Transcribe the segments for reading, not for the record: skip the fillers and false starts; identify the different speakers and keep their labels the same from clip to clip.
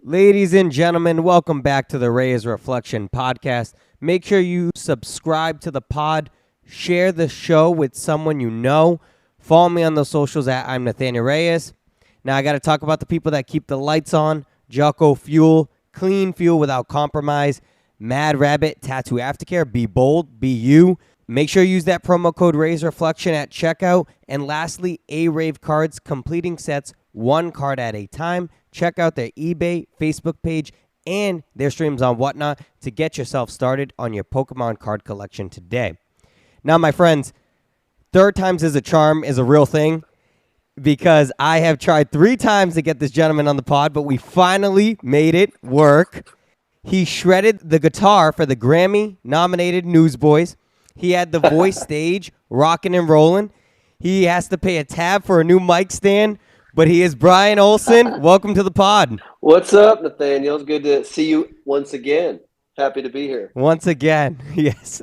Speaker 1: Ladies and gentlemen, welcome back to the Reyes Reflection Podcast. Make sure you subscribe to the pod, share the show with someone you know. Follow me on the socials at I'm Nathanael Reyes. Now I got to talk about the people that keep the lights on. Jocko Fuel, clean fuel without compromise. Mad Rabbit, Tattoo Aftercare, be bold, be you. Make sure you use that promo code Reyes Reflection at checkout. And lastly, Arave cards, completing sets one card at a time. Check out their eBay, Facebook page, and their streams on Whatnot to get yourself started on your Pokemon card collection today. Now, my friends, third times is a charm is a real thing because I have tried 3 times to get this gentleman on the pod, but we finally made it work. He shredded the guitar for the Grammy-nominated Newsboys. He had the voice stage rocking and rolling. He has to pay a tab for a new mic stand. But he is Bryan Olesen. Welcome to the pod.
Speaker 2: What's up, Nathanael? It's good to see you once again. Happy to be here.
Speaker 1: Once again, yes.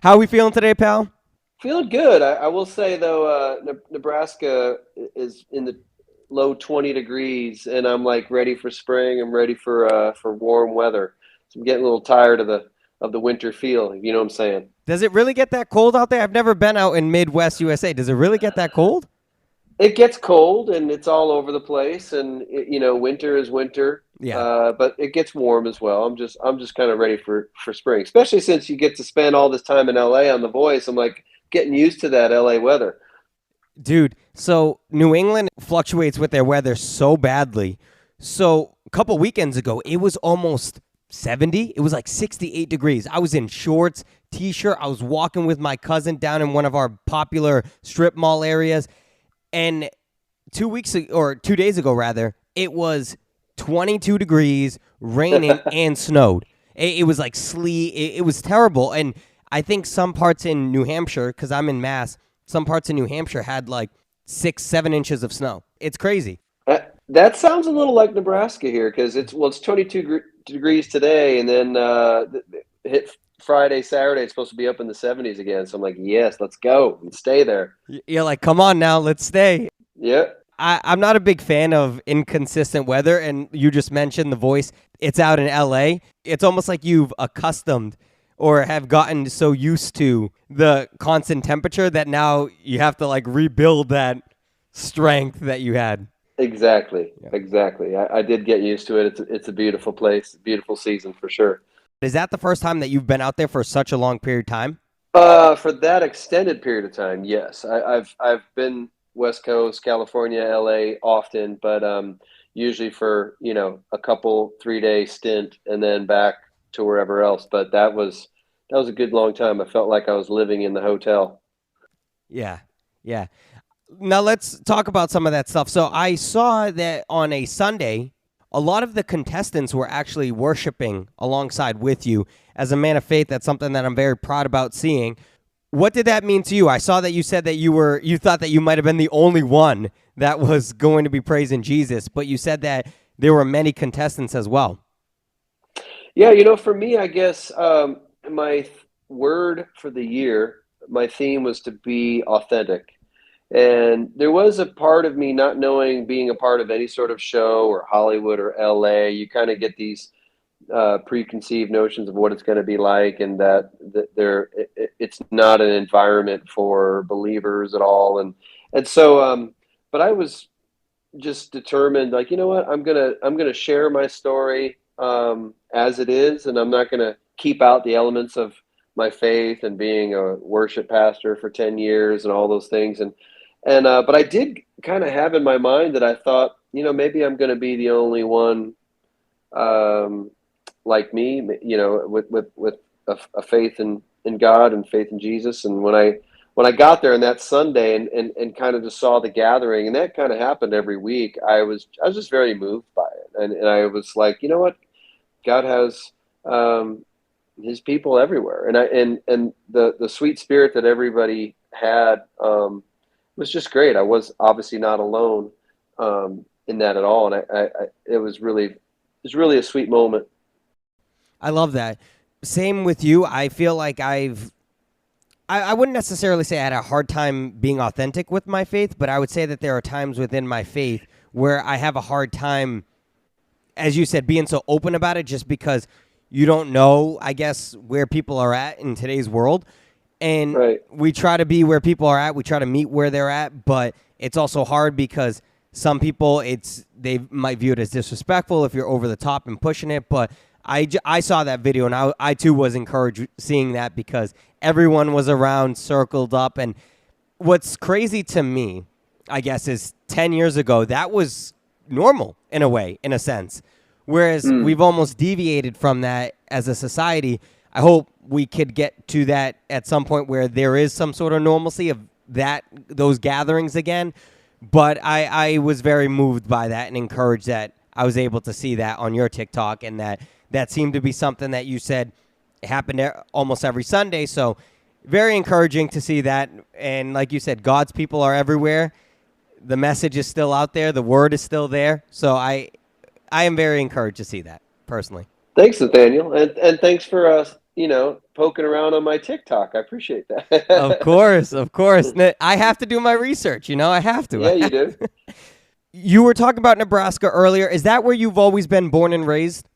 Speaker 1: How are we feeling today, pal?
Speaker 2: Feeling good. I will say, though, Nebraska is in the low 20 degrees, and I'm like ready for spring. I'm ready for warm weather. So I'm getting a little tired of the winter feel. You know what I'm saying?
Speaker 1: Does it really get that cold out there? I've never been out in Midwest USA. Does it really get that cold?
Speaker 2: It gets cold and it's all over the place, and winter is winter.
Speaker 1: Yeah.
Speaker 2: But it gets warm as well. I'm just kind of ready for spring, especially since you get to spend all this time in LA on The Voice. I'm like getting used to that LA weather.
Speaker 1: Dude, so New England fluctuates with their weather so badly. So a couple weekends ago, it was almost 70. It was like 68 degrees. I was in shorts, t-shirt. I was walking with my cousin down in one of our popular strip mall areas. And 2 days ago, rather, it was 22 degrees, raining, and snowed. It was like sleet. It was terrible. And I think some parts in New Hampshire, because I'm in Mass, some parts in New Hampshire had like 6-7 inches of snow. It's crazy.
Speaker 2: That sounds a little like Nebraska here, because it's 22 degrees today, and then hit Friday, Saturday, it's supposed to be up in the 70s again. So I'm like, yes, let's go and stay there.
Speaker 1: You're like, come on now, let's stay.
Speaker 2: Yeah.
Speaker 1: I'm not a big fan of inconsistent weather, and you just mentioned The Voice. It's out in LA. It's almost like you've accustomed or have gotten so used to the constant temperature that now you have to like rebuild that strength that you had.
Speaker 2: Exactly.
Speaker 1: Yeah.
Speaker 2: Exactly. I did get used to it. It's a beautiful place, beautiful season for sure.
Speaker 1: Is that the first time that you've been out there for such a long period of time?
Speaker 2: For that extended period of time, yes. I've been West Coast, California, LA often, but usually for a couple 3-day stint and then back to wherever else. But that was a good long time. I felt like I was living in the hotel.
Speaker 1: Yeah. Now let's talk about some of that stuff. So I saw that on a Sunday, a lot of the contestants were actually worshiping alongside with you. As a man of faith, that's something that I'm very proud about seeing. What did that mean to you? I saw that you said that you thought that you might have been the only one that was going to be praising Jesus, but you said that there were many contestants as well.
Speaker 2: Yeah, for me, I guess my word for the year, my theme was to be authentic. And there was a part of me not knowing, being a part of any sort of show or Hollywood or LA, you kind of get these preconceived notions of what it's going to be like, and that it's not an environment for believers at all. And so, but I was just determined, like, you know what, I'm gonna share my story as it is, and I'm not gonna keep out the elements of my faith and being a worship pastor for 10 years and all those things. But I did kind of have in my mind that I thought, maybe I'm going to be the only one like me, with a faith in God and faith in Jesus. And when I got there on that Sunday and kind of just saw the gathering, and that kind of happened every week, I was just very moved by it. And I was like, you know what? God has his people everywhere. And the sweet spirit that everybody had was just great. I was obviously not alone in that at all, and it was really a sweet moment.
Speaker 1: I love that. Same with you. I feel like I wouldn't necessarily say I had a hard time being authentic with my faith, but I would say that there are times within my faith where I have a hard time as you said, being so open about it just because you don't know, I guess, where people are at in today's world. And
Speaker 2: Right.
Speaker 1: we try to be where people are at. We try to meet where they're at, but it's also hard because some people, they might view it as disrespectful if you're over the top and pushing it. But I saw that video, and I too was encouraged seeing that because everyone was around, circled up. And what's crazy to me, I guess, is 10 years ago, that was normal in a way, in a sense. Whereas we've almost deviated from that as a society. I hope we could get to that at some point where there is some sort of normalcy of those gatherings again. But I was very moved by that and encouraged that I was able to see that on your TikTok, and that seemed to be something that you said happened almost every Sunday. So very encouraging to see that. And like you said, God's people are everywhere. The message is still out there. The word is still there. So I am very encouraged to see that personally.
Speaker 2: Thanks, Nathaniel, and thanks for poking around on my TikTok. I appreciate
Speaker 1: Of
Speaker 2: that.
Speaker 1: course, of course. I have to do my research. I have to.
Speaker 2: Yeah, you do.
Speaker 1: You were talking about Nebraska earlier. Is that where you've always been born and raised?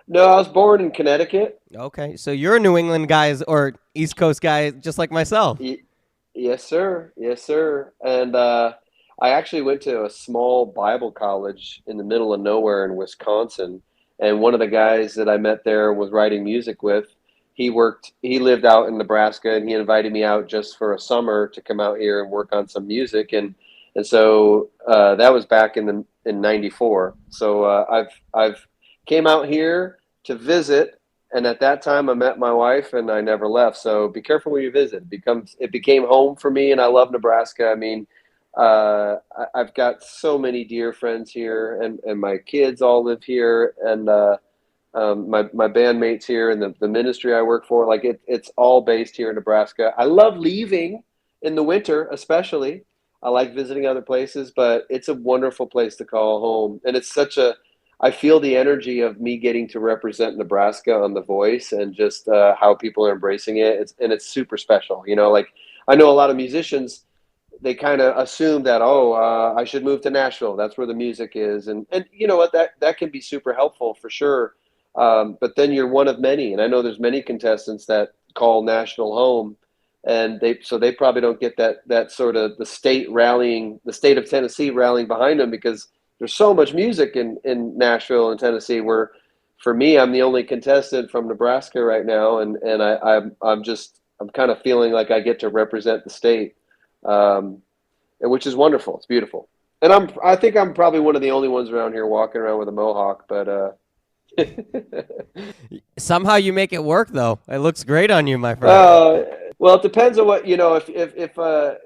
Speaker 2: No, I was born in Connecticut.
Speaker 1: Okay, so you're a New England guy or East Coast guy just like myself.
Speaker 2: Yes, sir. Yes, sir. And I actually went to a small Bible college in the middle of nowhere in Wisconsin. And one of the guys that I met there was writing music with. He lived out in Nebraska, and he invited me out just for a summer to come out here and work on some music. And so that was back in '94. So I've came out here to visit, and at that time I met my wife, and I never left. So be careful where you visit. It became home for me, and I love Nebraska. I mean, I've got so many dear friends here, and my kids all live here, and my bandmates here, and the ministry I work for. Like it's all based here in Nebraska. I love leaving in the winter, especially. I like visiting other places, but it's a wonderful place to call home, and I feel the energy of me getting to represent Nebraska on The Voice, and just how people are embracing it. It's super special. Like I know a lot of musicians, they kind of assume that, I should move to Nashville. That's where the music is, and you know what, that can be super helpful for sure. But then you're one of many, and I know there's many contestants that call Nashville home, and they probably don't get that sort of the state of Tennessee rallying behind them, because there's so much music in Nashville and Tennessee. Where for me, I'm the only contestant from Nebraska right now, and I'm kind of feeling like I get to represent the state, which is wonderful. It's beautiful, and I think I'm probably one of the only ones around here walking around with a mohawk, but.
Speaker 1: Somehow you make it work, though. It looks great on you, my friend.
Speaker 2: Well, it depends on what, if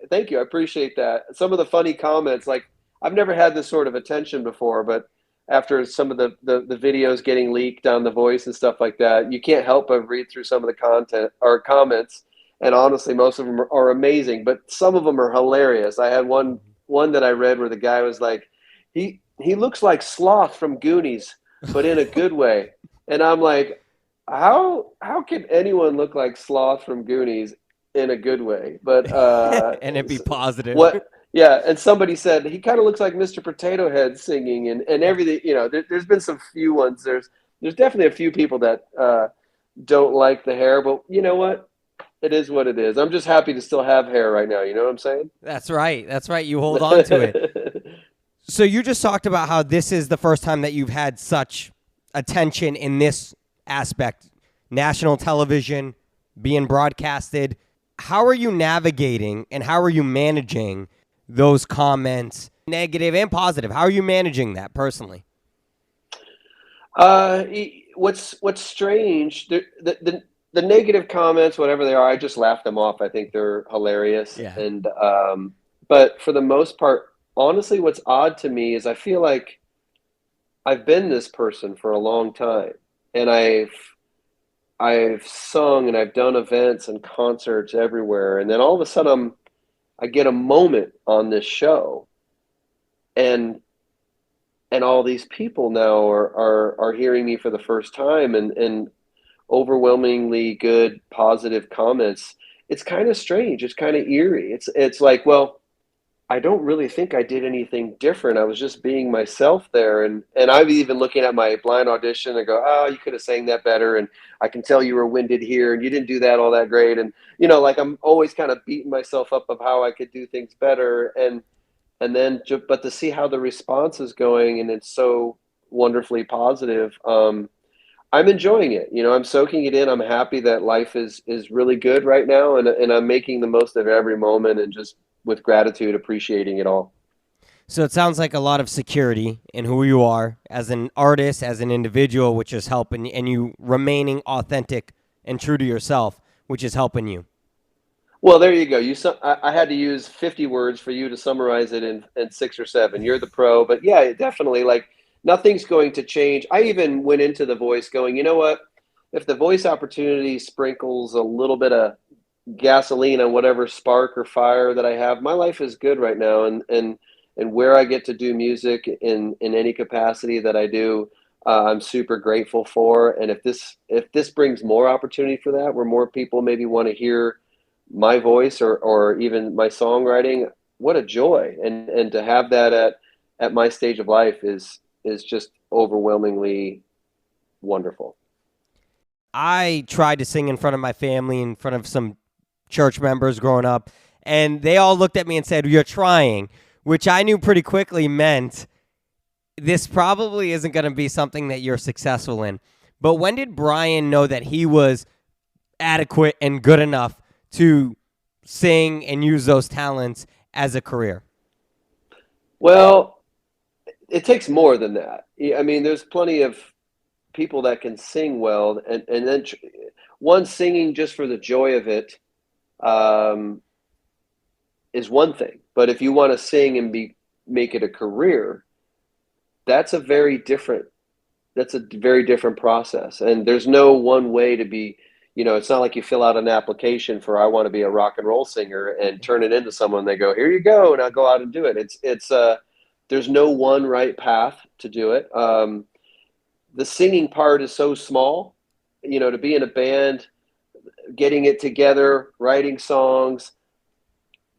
Speaker 2: thank you. I appreciate that. Some of the funny comments, like I've never had this sort of attention before, but after some of the videos getting leaked on The Voice and stuff like that, you can't help but read through some of the content or comments. And honestly, most of them are amazing, but some of them are hilarious. I had one that I read where the guy was like, he looks like Sloth from Goonies, but in a good way. And I'm like, how can anyone look like Sloth from Goonies in a good way? But
Speaker 1: and it be positive.
Speaker 2: What? Yeah, and somebody said he kind of looks like Mr. Potato Head singing, and everything. There's been some few ones. There's definitely a few people that don't like the hair, but you know what? It is what it is. I'm just happy to still have hair right now. You know what I'm saying?
Speaker 1: That's right. That's right. You hold on to it. So you just talked about how this is the first time that you've had such attention in this aspect, national television, being broadcasted. How are you navigating and how are you managing those comments, negative and positive? How are you managing that personally?
Speaker 2: What's strange, the negative comments, whatever they are, I just laugh them off. I think they're hilarious.
Speaker 1: Yeah.
Speaker 2: And but for the most part, honestly, what's odd to me is I feel like I've been this person for a long time, and I've sung and I've done events and concerts everywhere, and then all of a sudden I get a moment on this show, and all these people now are hearing me for the first time, and overwhelmingly good, positive comments. It's kind of strange. It's kind of eerie. It's like, well, I don't really think I did anything different. I was just being myself there. And I'm even looking at my blind audition and go, oh, you could have sang that better. And I can tell you were winded here and you didn't do that all that great. And, like I'm always kind of beating myself up of how I could do things better. And then, but to see how the response is going and it's so wonderfully positive, I'm enjoying it. I'm soaking it in. I'm happy that life is really good right now, and I'm making the most of every moment and just with gratitude, appreciating it all.
Speaker 1: So it sounds like a lot of security in who you are as an artist, as an individual, which is helping, and you remaining authentic and true to yourself, which is helping you.
Speaker 2: Well, there you go. I had to use 50 words for you to summarize it in 6 or 7. You're the pro, but yeah, definitely. Like nothing's going to change. I even went into the voice going, you know what? If the voice opportunity sprinkles a little bit of gasoline on whatever spark or fire that I have, my life is good right now. And where I get to do music in any capacity that I do, I'm super grateful for. And if this brings more opportunity for that, where more people maybe want to hear my voice or even my songwriting, what a joy. And to have that at my stage of life is just overwhelmingly wonderful.
Speaker 1: I tried to sing in front of my family, in front of some church members growing up, and they all looked at me and said, "You're trying," which I knew pretty quickly meant this probably isn't going to be something that you're successful in. But when did Bryan know that he was adequate and good enough to sing and use those talents as a career?
Speaker 2: Well, it takes more than that. I mean, there's plenty of people that can sing well, and then one singing just for the joy of it um, is one thing. But if you want to sing and make it a career, that's a very different process. And there's no one way to be. It's not like you fill out an application for I want to be a rock and roll singer and turn it into someone. They go, here you go, and I'll go out and do it. It's there's no one right path to do it. The singing part is so small, to be in a band, getting it together, writing songs,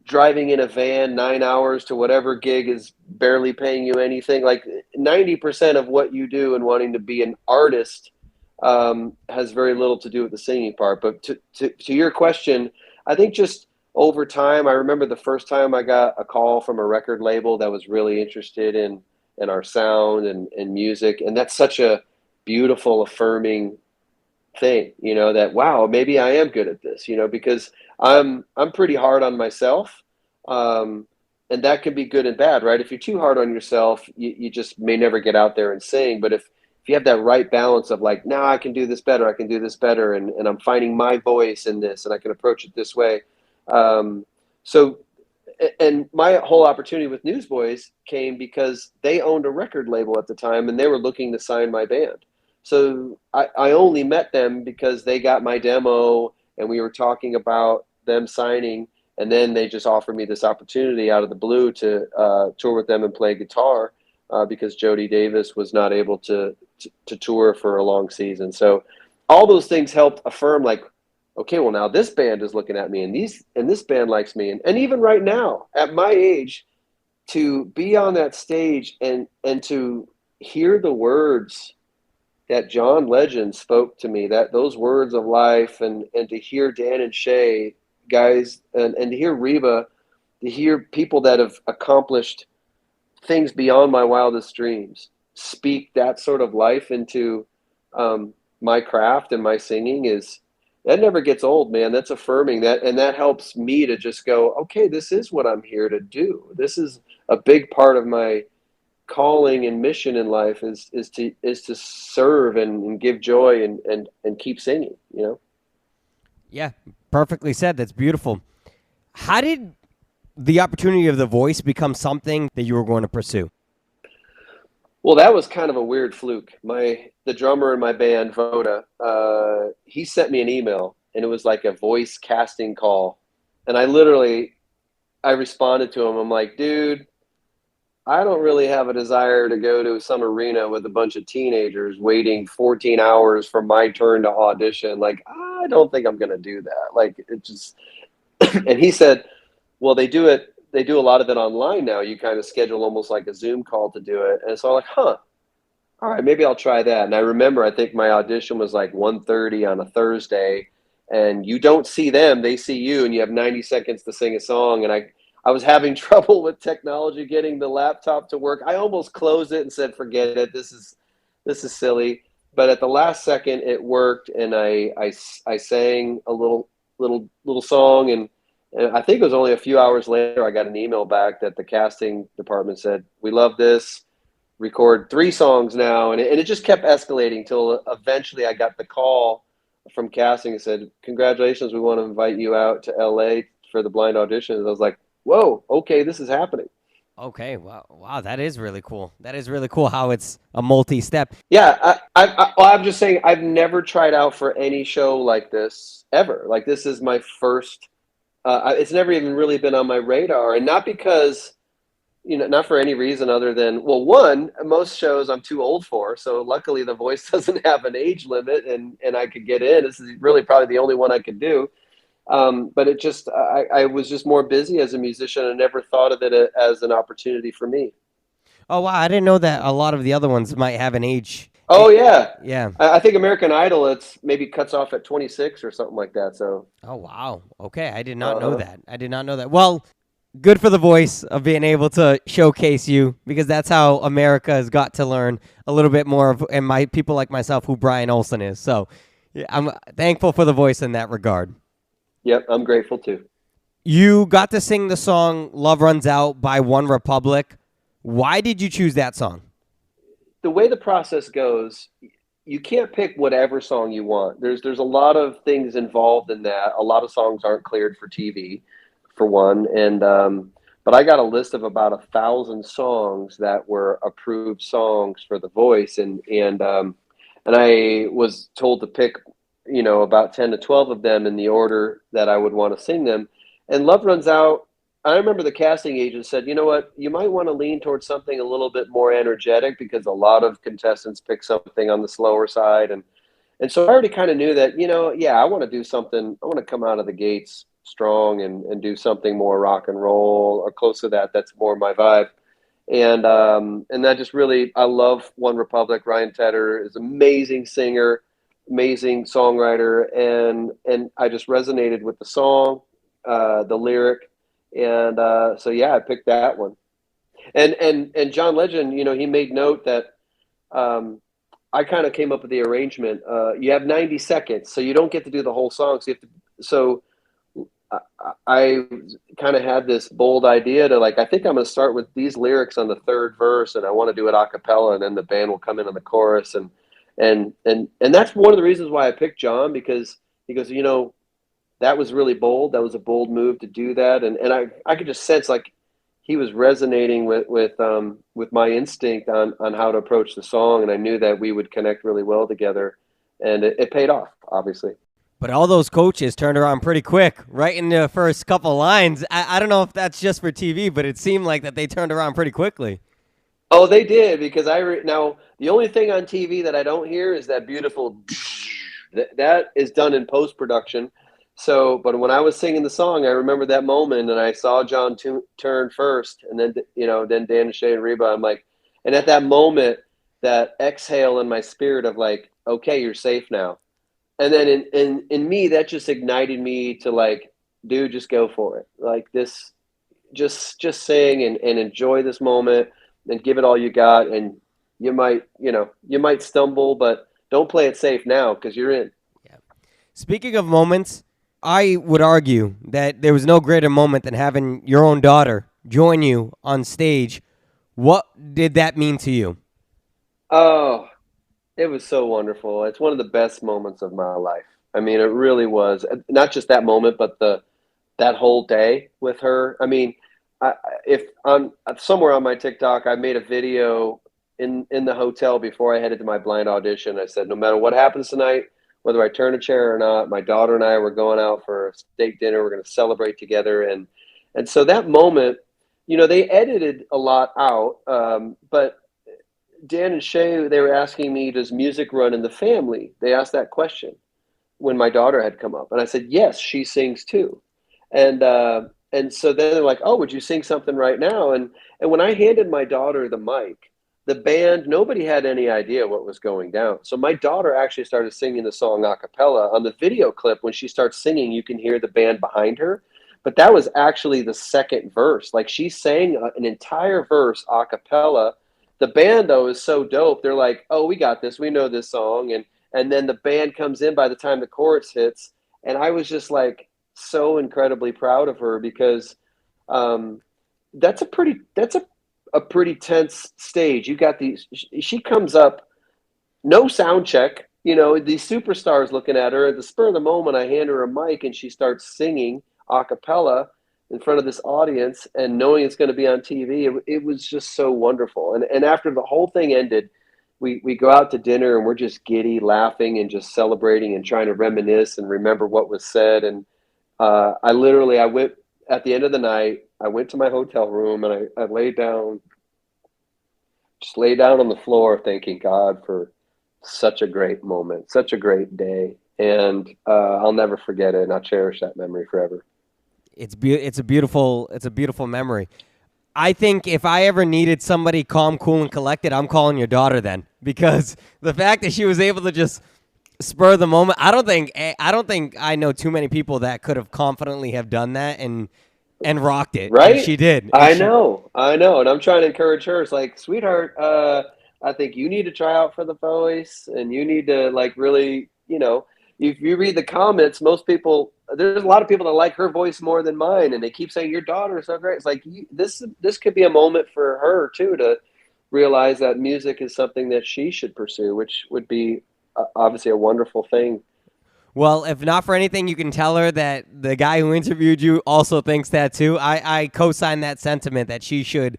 Speaker 2: driving in a van 9 hours to whatever gig is barely paying you anything. Like 90% of what you do and wanting to be an artist has very little to do with the singing part. But to your question, I think just over time, I remember the first time I got a call from a record label that was really interested in our sound and music. And that's such a beautiful, affirming thing, that, wow, maybe I am good at this, because I'm pretty hard on myself. And that can be good and bad, right? If you're too hard on yourself, you just may never get out there and sing. But if you have that right balance of like, nah, I can do this better, I can do this better, and I'm finding my voice in this, and I can approach it this way. So, and my whole opportunity with Newsboys came because they owned a record label at the time, and they were looking to sign my band. So I only met them because they got my demo, and we were talking about them signing, and then they just offered me this opportunity out of the blue to tour with them and play guitar because Jody Davis was not able to tour for a long season. So all those things helped affirm, like, okay, well, now this band is looking at me, and this band likes me, and even right now at my age, to be on that stage and to hear the words that John Legend spoke to me, that those words of life, and to hear Dan and Shay, guys, and to hear Reba, to hear people that have accomplished things beyond my wildest dreams speak that sort of life into my craft and my singing, that never gets old, man. That's affirming, and that helps me to just go, okay, this is what I'm here to do. This is a big part of my calling and mission in life is to serve and give joy and keep singing.
Speaker 1: Yeah, perfectly said. That's beautiful. How did the opportunity of The Voice become something that you were going to pursue?
Speaker 2: Well, that was kind of a weird fluke. The drummer in my band, Voda, he sent me an email, and it was like a voice casting call. And I responded to him. I'm like, dude, I don't really have a desire to go to some arena with a bunch of teenagers waiting 14 hours for my turn to audition. Like, I don't think I'm going to do that. Like, it just, and he said, well, they do it they do a lot of it online now. You kind of schedule almost like a Zoom call to do it. And so I'm like, huh, all right, maybe I'll try that. And I remember, I think my audition was like 1:30 on a Thursday, and you don't see them, they see you, and you have 90 seconds to sing a song. And I was having trouble with technology, getting the laptop to work. I almost closed it and said, forget it. This is silly. But at the last second, it worked, and I sang a little song, and I think it was only a few hours later I got an email back that the casting department said, we love this, record 3 songs now. And it just kept escalating till eventually I got the call from casting and said, congratulations, we want to invite you out to LA for the blind auditions. I was like, whoa, okay, this is happening.
Speaker 1: Okay, wow, that is really cool. That is really cool how it's a multi-step.
Speaker 2: Yeah, well, I'm just saying I've never tried out for any show like this ever. Like, this is my first. It's never even really been on my radar, and not because, not for any reason other than, well, one, most shows I'm too old for, so luckily the voice doesn't have an age limit, and I could get in. This is really probably the only one I could do. But it just, I was just more busy as a musician and never thought of it as an opportunity for me.
Speaker 1: Oh, wow, I didn't know that a lot of the other ones might have an age.
Speaker 2: Oh, yeah.
Speaker 1: Yeah.
Speaker 2: I think American Idol, it's maybe cuts off at 26 or something like that. So.
Speaker 1: Oh, wow. Okay, I did not know that. I did not know that. Well, good for the voice of being able to showcase you, because that's how America has got to learn a little bit more of, and my people like myself, who Bryan Olesen is. So yeah, I'm thankful for the voice in that regard.
Speaker 2: Yep, I'm grateful too.
Speaker 1: You got to sing the song Love Runs Out by One Republic. Why did you choose that song?
Speaker 2: The way the process goes, you can't pick whatever song you want. There's a lot of things involved in that. A lot of songs aren't cleared for TV, for one, and but I got a list of about 1,000 songs that were approved songs for The Voice, and I was told to pick, about 10 to 12 of them in the order that I would want to sing them. And Love Runs Out, I remember the casting agent said, you know what, you might want to lean towards something a little bit more energetic, because a lot of contestants pick something on the slower side. And so I already kind of knew that, yeah, I want to do something. I want to come out of the gates strong and do something more rock and roll or close to that. That's more my vibe. And that just really, I love One Republic. Ryan Tedder is an amazing singer, amazing songwriter. And I just resonated with the song, the lyric. And so, yeah, I picked that one. And John Legend, he made note that I kind of came up with the arrangement. You have 90 seconds, so you don't get to do the whole song. So I kind of had this bold idea to, like, I think I'm going to start with these lyrics on the 3rd verse, and I want to do it a cappella, and then the band will come in on the chorus. And that's one of the reasons why I picked John, because he goes, that was really bold. That was a bold move to do that. And I could just sense, like, he was resonating with my instinct on how to approach the song. And I knew that we would connect really well together, and it paid off, obviously.
Speaker 1: But all those coaches turned around pretty quick, right in the first couple lines. I don't know if that's just for TV, but it seemed like that they turned around pretty quickly.
Speaker 2: Oh, they did, because now the only thing on TV that I don't hear is that beautiful that is done in post-production. So, but when I was singing the song, I remember that moment, and I saw John turn first, and then then Dan and Shay and Reba. I'm like, and at that moment, that exhale in my spirit of, like, okay, you're safe now. And then in me, that just ignited me to, like, dude, just go for it. Like, this, just sing and enjoy this moment and give it all you got. And you might stumble, but don't play it safe now, because you're in.
Speaker 1: Yeah. Speaking of moments, I would argue that there was no greater moment than having your own daughter join you on stage. What did that mean to you?
Speaker 2: Oh, it was so wonderful. It's one of the best moments of my life. I mean, it really was. Not just that moment, but that whole day with her. I mean, if on somewhere on my TikTok, I made a video in the hotel before I headed to my blind audition. I said, no matter what happens tonight, whether I turn a chair or not, my daughter and I were going out for a steak dinner. We're going to celebrate together. And so that moment, they edited a lot out, but Dan and Shay, they were asking me, does music run in the family? They asked that question when my daughter had come up. And I said, yes, she sings too. And and so then they're like, "Oh, would you sing something right now?" And when I handed my daughter the mic, the band, nobody had any idea what was going down. So my daughter actually started singing the song a cappella. On the video clip, when she starts singing, you can hear the band behind her. But that was actually the second verse. Like she sang an entire verse a cappella. The band though is so dope. They're like, "Oh, we got this. We know this song." And then the band comes in by the time the chorus hits, and I was just like so incredibly proud of her because um, that's a pretty tense stage. You got these. She comes up, no sound check. You know, these superstars looking at her. At the spur of the moment, I hand her a mic and she starts singing a cappella in front of this audience, and knowing it's going to be on TV, it was just so wonderful. And after the whole thing ended, we go out to dinner and we're just giddy, laughing and just celebrating and trying to reminisce and remember what was said. And I went at the end of the night. I went to my hotel room and I laid down, just lay down on the floor, thanking God for such a great moment, such a great day, and I'll never forget it. And I'll cherish that memory forever.
Speaker 1: It's a beautiful memory. I think if I ever needed somebody calm, cool, and collected, I'm calling your daughter then, because the fact that she was able to just spur the moment, I don't think I know too many people that could have confidently have done that and rocked it.
Speaker 2: Right?
Speaker 1: And she did.
Speaker 2: I know, and I'm trying to encourage her. It's like, sweetheart, I think you need to try out for The Voice, and you need to like really, if you read the comments, most people, there's a lot of people that like her voice more than mine, and they keep saying your daughter is so great. It's like this could be a moment for her too to realize that music is something that she should pursue, which would be obviously a wonderful thing.
Speaker 1: Well, if not for anything, you can tell her that the guy who interviewed you also thinks that too. I co-sign that sentiment that she should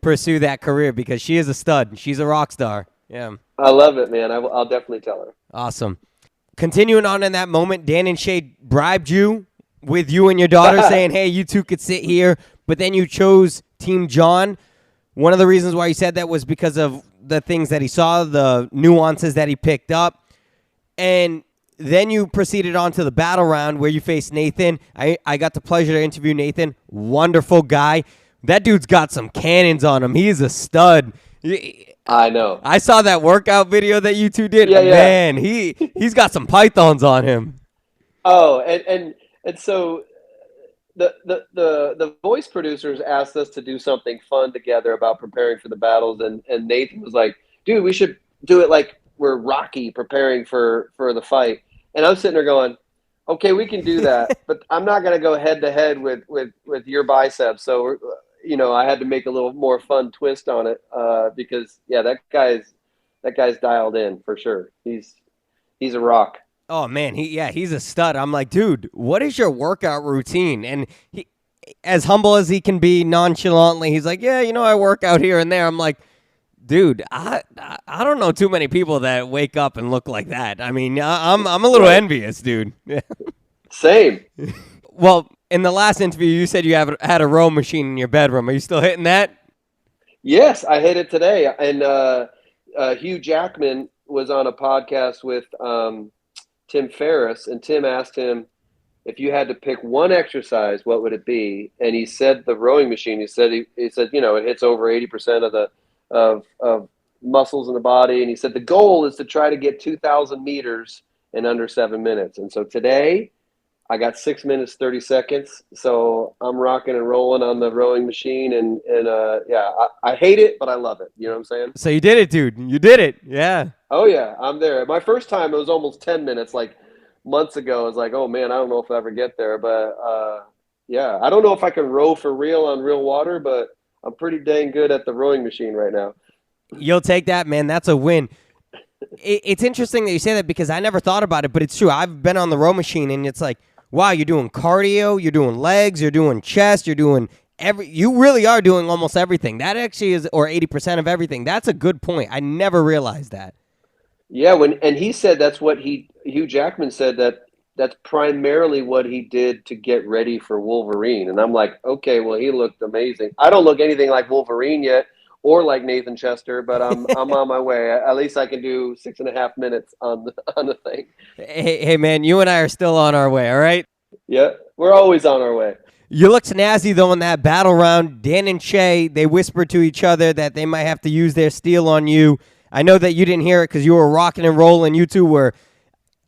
Speaker 1: pursue that career because she is a stud. She's a rock star. Yeah.
Speaker 2: I love it, man. I'll definitely tell her.
Speaker 1: Awesome. Continuing on in that moment, Dan and Shay bribed you with you and your daughter saying, hey, you two could sit here, but then you chose Team John. One of the reasons why you said that was because of the things that he saw, the nuances that he picked up. And then you proceeded on to the battle round where you faced Nathan. I got the pleasure to interview Nathan. Wonderful guy. That dude's got some cannons on him. He is a stud.
Speaker 2: I know.
Speaker 1: I saw that workout video that you two did.
Speaker 2: Yeah.
Speaker 1: Man, he's got some pythons on him.
Speaker 2: Oh, and so the voice producers asked us to do something fun together about preparing for the battles, and Nathan was like, dude, we should do it like we're Rocky preparing for the fight. And I'm sitting there going, okay, we can do that, but I'm not going to go head to head with your biceps. So, I had to make a little more fun twist on it because, yeah, that guy's dialed in for sure. He's a rock.
Speaker 1: Oh, man, he's a stud. I'm like, dude, what is your workout routine? And he, as humble as he can be nonchalantly, he's like, yeah, I work out here and there. I'm like, dude, I don't know too many people that wake up and look like that. I mean, I'm a little envious, dude.
Speaker 2: Same.
Speaker 1: Well, in the last interview, you said you had a row machine in your bedroom. Are you still hitting that?
Speaker 2: Yes, I hit it today. And Hugh Jackman was on a podcast with Tim Ferriss, and Tim asked him, if you had to pick one exercise, what would it be? And he said the rowing machine. He said it hits over 80% of the of muscles in the body, and he said the goal is to try to get 2,000 meters in under 7 minutes. And so today I got 6 minutes 30 seconds, so I'm rocking and rolling on the rowing machine, and I hate it, but I love it. You know what I'm saying?
Speaker 1: So you did it, dude. You did it. Yeah.
Speaker 2: Oh yeah, I'm there. My first time it was almost 10 minutes, like months ago. I was like, oh man, I don't know if I'll ever get there, but yeah, I don't know if I can row for real on real water, but I'm pretty dang good at the rowing machine right now.
Speaker 1: You'll take that, man. That's a win. It's interesting that you say that because I never thought about it, but it's true. I've been on the row machine, and it's like, wow, you're doing cardio, you're doing legs, you're doing chest, you're doing you really are doing almost everything. That actually is, or 80% of everything. That's a good point. I never realized that.
Speaker 2: Yeah, and he said that's what Hugh Jackman said that's primarily what he did to get ready for Wolverine. And I'm like, okay, well, he looked amazing. I don't look anything like Wolverine yet or like Nathan Chester, but I'm on my way. At least I can do 6.5 minutes on the thing.
Speaker 1: Hey, man, you and I are still on our way, all right?
Speaker 2: Yeah, we're always on our way.
Speaker 1: You look snazzy, though, in that battle round. Dan and Shay, they whispered to each other that they might have to use their steel on you. I know that you didn't hear it because you were rocking and rolling. You two were,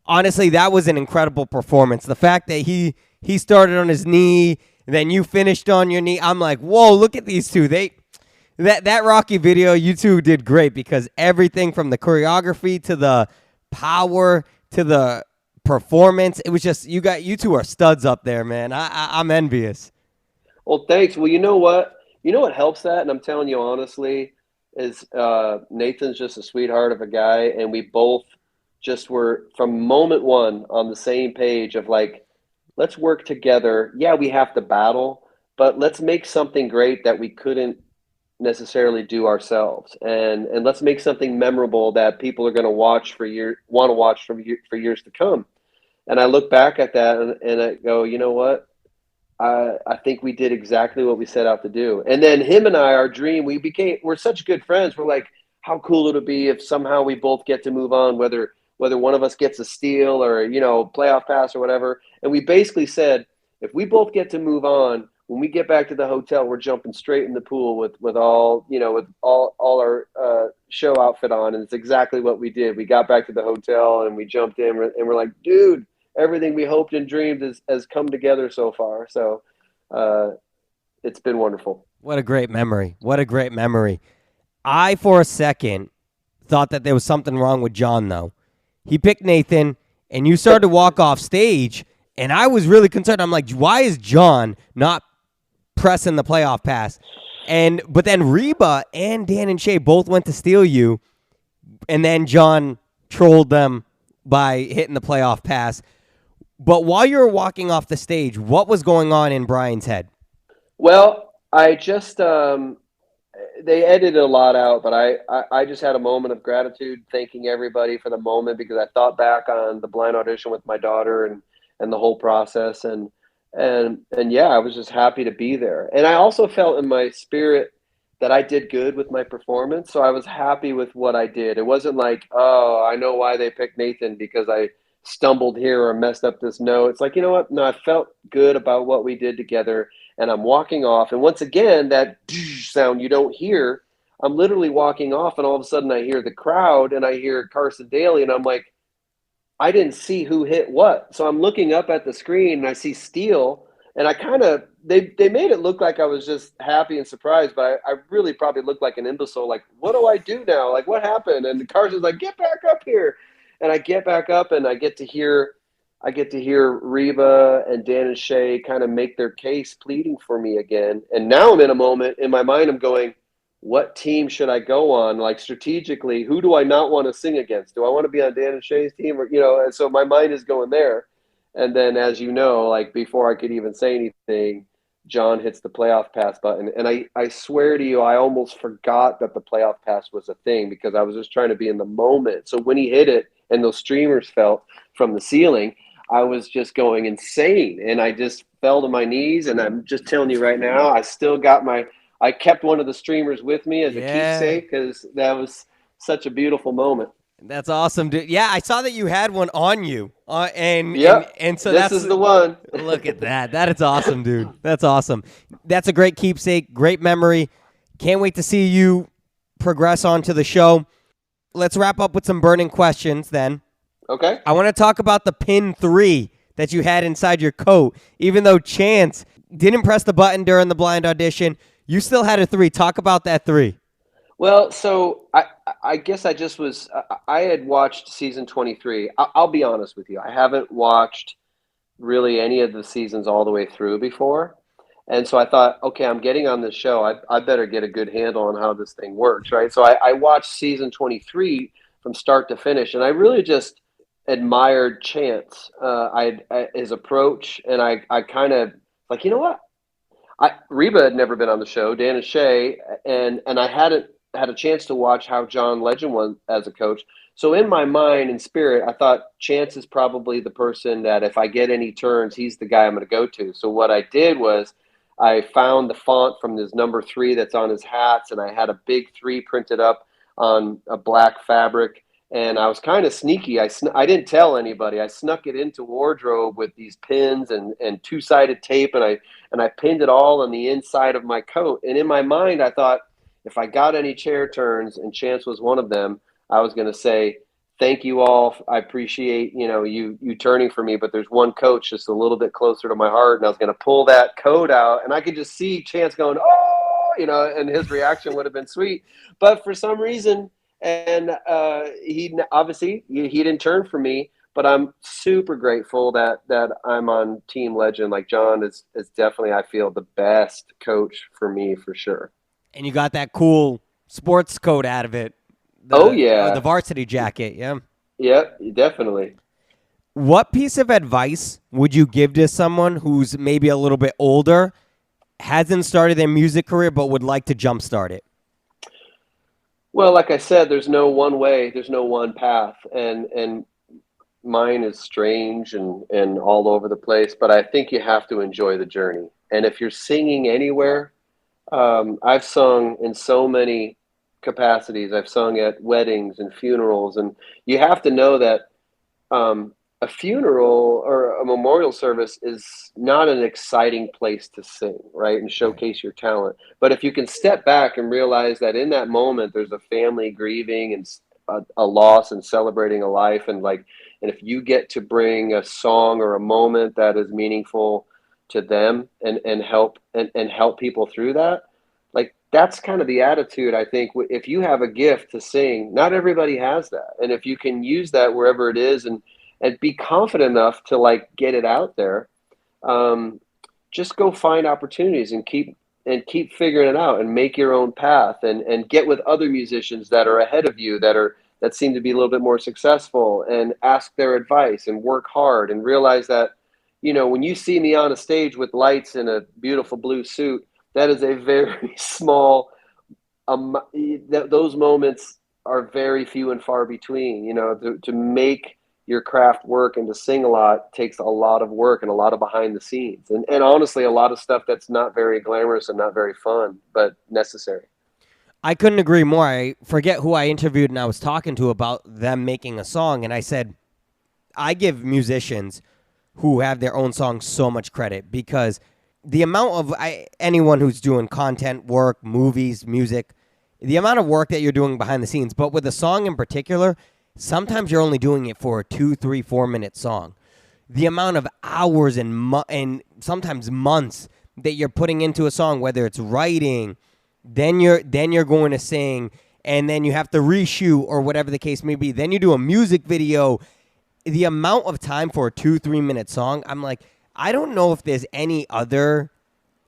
Speaker 1: honestly, that was an incredible performance. The fact that he started on his knee, then you finished on your knee. I'm like, whoa, look at these two. That Rocky video, you two did great because everything from the choreography to the power to the performance, it was just you two are studs up there, man. I'm envious.
Speaker 2: Well, thanks. Well, you know what? You know what helps that, and I'm telling you honestly, is Nathan's just a sweetheart of a guy, and we both just were from moment one on the same page of like, let's work together. Yeah, we have to battle, but let's make something great that we couldn't necessarily do ourselves, and let's make something memorable that people are going to watch for want to watch for years to come. And I look back at that and I go, you know what? I think we did exactly what we set out to do. And then him and I, our dream, we're such good friends. We're like, how cool would it be if somehow we both get to move on, whether one of us gets a steal or, playoff pass or whatever. And we basically said, if we both get to move on, when we get back to the hotel, we're jumping straight in the pool with all our show outfit on. And it's exactly what we did. We got back to the hotel and we jumped in and we're like, dude, everything we hoped and dreamed has come together so far. So it's been wonderful.
Speaker 1: What a great memory. What a great memory. I, for a second, thought that there was something wrong with John, though. He picked Nathan, and you started to walk off stage, and I was really concerned. I'm like, why is John not pressing the playoff pass? But then Reba and Dan and Shay both went to steal you, and then John trolled them by hitting the playoff pass. But while you were walking off the stage, what was going on in Bryan's head?
Speaker 2: Well, I just they edited a lot out, but I just had a moment of gratitude, thanking everybody for the moment because I thought back on the blind audition with my daughter and the whole process and yeah, I was just happy to be there. And I also felt in my spirit that I did good with my performance, so I was happy with what I did. It wasn't like, oh, I know why they picked Nathan because I stumbled here or messed up this note. It's like, you know what? No, I felt good about what we did together, and I'm walking off. And once again, that sound you don't hear, I'm literally walking off, and all of a sudden I hear the crowd, and I hear Carson Daly, and I'm like, I didn't see who hit what. So I'm looking up at the screen, and I see Steele, and I kind of they made it look like I was just happy and surprised, but I really probably looked like an imbecile. Like, what do I do now? Like, what happened? And Carson's like, get back up here. And I get back up and I get to hear Reba and Dan and Shay kind of make their case pleading for me again. And now I'm in a moment in my mind, I'm going, what team should I go on? Like strategically, who do I not want to sing against? Do I want to be on Dan and Shay's team? Or, and so my mind is going there. And then, as you know, like before I could even say anything, John hits the playoff pass button. And I swear to you, I almost forgot that the playoff pass was a thing because I was just trying to be in the moment. So when he hit it and those streamers fell from the ceiling, I was just going insane. And I just fell to my knees. And I'm just telling you right now, I kept one of the streamers with me as a keepsake because that was such a beautiful moment.
Speaker 1: That's awesome, dude. Yeah, I saw that you had one on you, and so
Speaker 2: this is the one.
Speaker 1: Look at that. That is awesome, dude. That's awesome. That's a great keepsake, great memory. Can't wait to see you progress onto the show. Let's wrap up with some burning questions then.
Speaker 2: Okay.
Speaker 1: I want to talk about the pin 3 that you had inside your coat. Even though Chance didn't press the button during the blind audition, you still had a 3. Talk about that 3.
Speaker 2: Well, so I guess I had watched season 23. I'll be honest with you. I haven't watched really any of the seasons all the way through before. And so I thought, okay, I'm getting on this show. I better get a good handle on how this thing works, right? So I watched season 23 from start to finish, and I really just admired Chance, his approach, and I kind of like, you know what? Reba had never been on the show, Dan and Shay, and I hadn't had a chance to watch how John Legend was as a coach. So in my mind and spirit, I thought Chance is probably the person that if I get any turns, he's the guy I'm going to go to. So what I did was I found the font from his number 3 that's on his hats, and I had a big 3 printed up on a black fabric. And I was kind of sneaky. I didn't tell anybody. I snuck it into wardrobe with these pins and two-sided tape, and I pinned it all on the inside of my coat. And in my mind, I thought if I got any chair turns, and Chance was one of them, I was going to say, thank you all. I appreciate, you turning for me, but there's one coach just a little bit closer to my heart. And I was going to pull that coat out, and I could just see Chance going, oh, and his reaction would have been sweet. But for some reason, and he obviously he didn't turn for me, but I'm super grateful that I'm on Team Legend. Like John is definitely, I feel, the best coach for me for sure.
Speaker 1: And you got that cool sports coat out of it.
Speaker 2: Oh yeah,
Speaker 1: the varsity jacket. Yeah.
Speaker 2: Yep, definitely.
Speaker 1: What piece of advice would you give to someone who's maybe a little bit older, hasn't started their music career, but would like to jumpstart it?
Speaker 2: Well, like I said, there's no one way, there's no one path, and mine is strange and all over the place. But I think you have to enjoy the journey. And if you're singing anywhere, I've sung in so many capacities. I've sung at weddings and funerals, and you have to know that a funeral or a memorial service is not an exciting place to sing, right, and
Speaker 1: Right.
Speaker 2: showcase your talent. But if you can step back and realize that in that moment there's a family grieving and a loss and celebrating a life, and if you get to bring a song or a moment that is meaningful to them and help people through that, like that's kind of the attitude. I think if you have a gift to sing, not everybody has that, and if you can use that wherever it is and be confident enough to like get it out there, um, just go find opportunities and keep figuring it out and make your own path and get with other musicians that are ahead of you that seem to be a little bit more successful and ask their advice and work hard and realize that when you see me on a stage with lights in a beautiful blue suit, that is a very small those moments are very few and far between. To make your craft work and to sing a lot takes a lot of work and a lot of behind the scenes, and honestly a lot of stuff that's not very glamorous and not very fun, but necessary.
Speaker 1: I couldn't agree more. I forget who I interviewed and I was talking to about them making a song, and I said, I give musicians who have their own songs so much credit because the amount of anyone who's doing content work, movies, music, the amount of work that you're doing behind the scenes, but with a song in particular, sometimes you're only doing it for a 2, 3, 4 minute song. The amount of hours and sometimes months that you're putting into a song, whether it's writing, then you're going to sing, and then you have to reshoot or whatever the case may be. Then you do a music video. The amount of time for a 2, 3 minute song, I'm like, I don't know if there's any other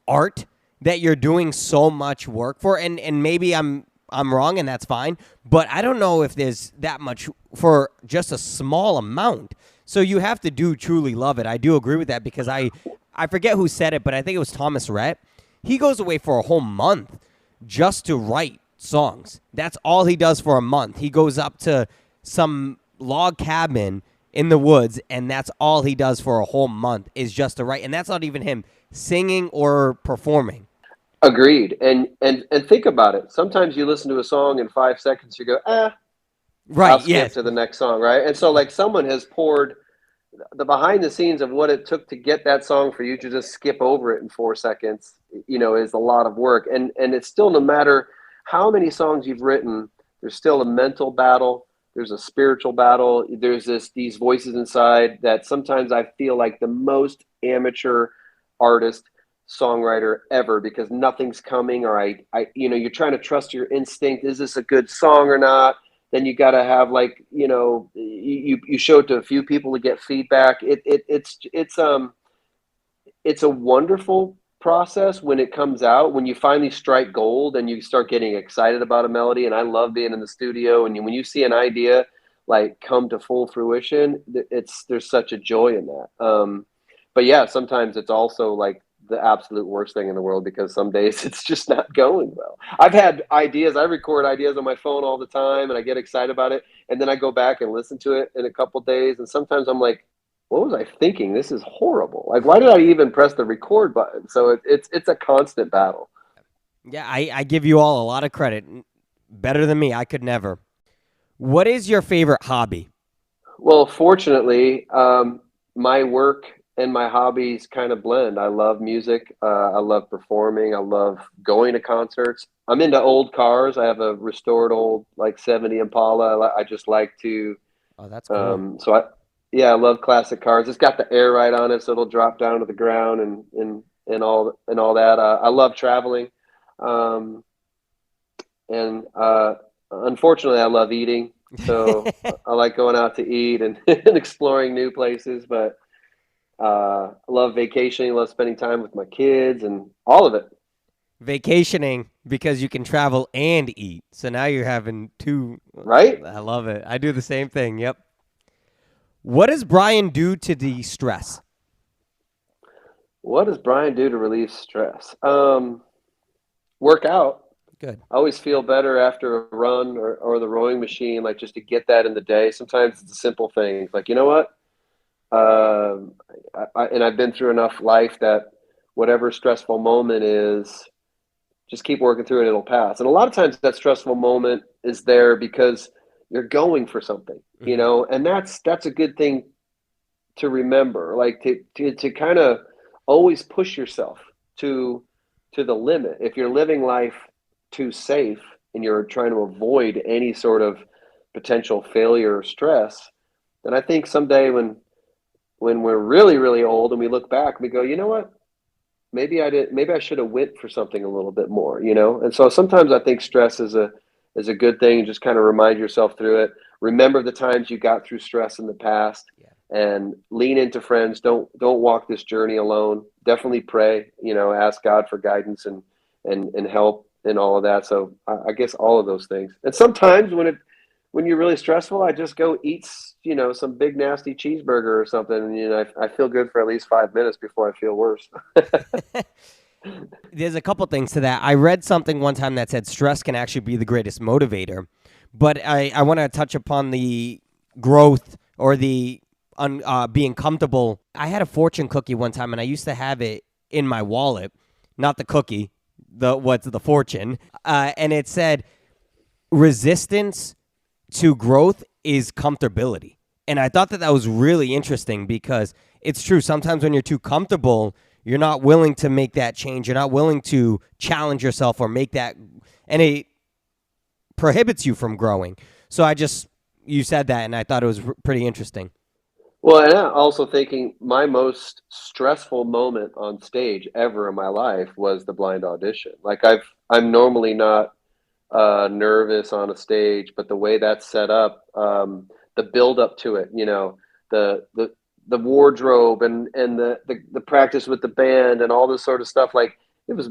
Speaker 1: art that you're doing so much work for, and maybe I'm wrong, and that's fine, but I don't know if there's that much for just a small amount. So you have to truly love it. I do agree with that because I forget who said it, but I think it was Thomas Rhett. He goes away for a whole month just to write songs. That's all he does for a month. He goes up to some log cabin in the woods, and that's all he does for a whole month is just to write. And that's not even him singing or performing.
Speaker 2: Agreed. And think about it. Sometimes you listen to a song in 5 seconds, you go,
Speaker 1: Right,
Speaker 2: I'll skip
Speaker 1: yes.
Speaker 2: to the next song, right? And so like someone has poured the behind the scenes of what it took to get that song for you to just skip over it in 4 seconds, is a lot of work. And it's still, no matter how many songs you've written, there's still a mental battle. There's a spiritual battle. There's these voices inside that sometimes I feel like the most amateur artist songwriter ever, because nothing's coming, or you're trying to trust your instinct. Is this a good song or not? Then you got to have you show it to a few people to get feedback. It's a wonderful process when it comes out, when you finally strike gold and you start getting excited about a melody. And I love being in the studio, and when you see an idea like come to full fruition, there's such a joy in that. But yeah, sometimes it's also like the absolute worst thing in the world, because some days it's just not going well. I've had ideas. I record ideas on my phone all the time and I get excited about it. And then I go back and listen to it in a couple days. And sometimes I'm like, what was I thinking? This is horrible. Like, why did I even press the record button? So it's a constant battle.
Speaker 1: Yeah, I give you all a lot of credit. Better than me. I could never. What is your favorite hobby?
Speaker 2: Well, fortunately, my work and my hobbies kind of blend. I love music. I love performing. I love going to concerts. I'm into old cars. I have a restored old like 70 Impala. I just like to.
Speaker 1: Oh, that's cool.
Speaker 2: So yeah, I love classic cars. It's got the air right on it, so it'll drop down to the ground and all that. I love traveling, um, and unfortunately, I love eating. So I like going out to eat and, and exploring new places. But I love vacationing, love spending time with my kids, and all of it.
Speaker 1: Vacationing because you can travel and eat. So now you're having two.
Speaker 2: Right?
Speaker 1: I love it. I do the same thing. Yep. What does Bryan do to de-stress?
Speaker 2: What does Brian do to relieve stress? Work out.
Speaker 1: Good.
Speaker 2: I always feel better after a run or the rowing machine, like just to get that in the day. Sometimes it's the simple things, like, you know what? Um, and I've been through enough life that whatever stressful moment is, just keep working through it, it'll pass. And a lot of times that stressful moment is there because you're going for something,
Speaker 1: Hmm.
Speaker 2: and that's a good thing to remember, like to kind of always push yourself to to the limit. If you're living life too safe and you're trying to avoid any sort of potential failure or stress, then I think someday when we're really really old and we look back, we go, you know what? Maybe I should have went for something a little bit more, And so sometimes I think stress is a good thing. Just kind of remind yourself through it. Remember the times you got through stress in the past
Speaker 1: Yeah.
Speaker 2: and lean into friends. Don't walk this journey alone. Definitely pray, ask God for guidance and help and all of that. So I guess all of those things. And sometimes when you're really stressful, I just go eat, some big nasty cheeseburger or something. And, I feel good for at least 5 minutes before I feel worse.
Speaker 1: There's a couple things to that. I read something one time that said stress can actually be the greatest motivator, but I want to touch upon the growth or the being comfortable. I had a fortune cookie one time, and I used to have it in my wallet, not the cookie, the fortune, and it said resistance to growth is comfortability. And I thought that was really interesting because it's true. Sometimes when you're too comfortable, you're not willing to make that change. You're not willing to challenge yourself or make that, and it prohibits you from growing. So you said that, and I thought it was pretty interesting.
Speaker 2: Well, and I'm also thinking my most stressful moment on stage ever in my life was the blind audition. Like I'm normally not nervous on a stage, but the way that's set up, the build up to it, the wardrobe and the practice with the band and all this sort of stuff. Like it was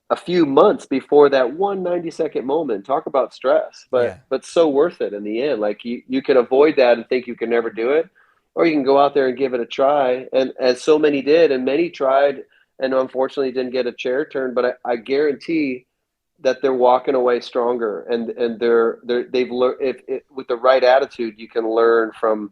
Speaker 2: a few months before that 1 90-second moment. Talk about stress, but
Speaker 1: Yeah.
Speaker 2: but so worth it in the end. Like you can avoid that and think you can never do it, or you can go out there and give it a try. And as so many did, and many tried, and unfortunately didn't get a chair turn. But I guarantee that they're walking away stronger, and they've learned, if with the right attitude you can learn from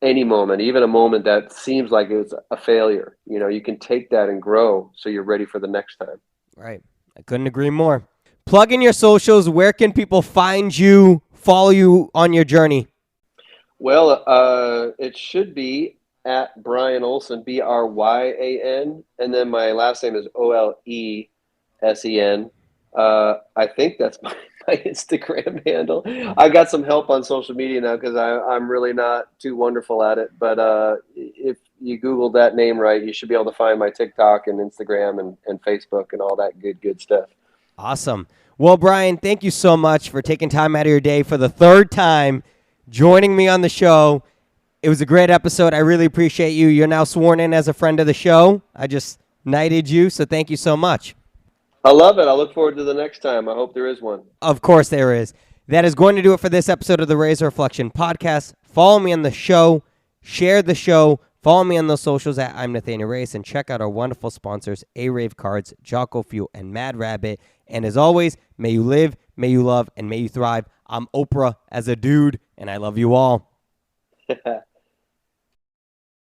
Speaker 2: any moment, even a moment that seems like it's a failure. You can take that and grow so you're ready for the next time.
Speaker 1: Right. I couldn't agree more. Plug in your socials. Where can people find you, follow you on your journey?
Speaker 2: Well, it should be at Bryan Olesen, Bryan, and then my last name is Olesen. I think that's my Instagram handle. I got some help on social media now because I'm really not too wonderful at it. But if you Google that name right, you should be able to find my TikTok and Instagram and Facebook and all that good stuff.
Speaker 1: Awesome. Well, Bryan, thank you so much for taking time out of your day for the third time, joining me on the show. It was a great episode. I really appreciate you. You're now sworn in as a friend of the show. I just knighted you, so thank you so much.
Speaker 2: I love it. I look forward to the next time. I hope there is one.
Speaker 1: Of course there is. That is going to do it for this episode of the Reyes Reflection podcast. Follow me on the show. Share the show. Follow me on those socials at I'm Nathanael Reyes, and check out our wonderful sponsors, Arave Cards, Jocko Fuel, and Mad Rabbit. And as always, may you live, may you love, and may you thrive. I'm Oprah as a dude, and I love you all.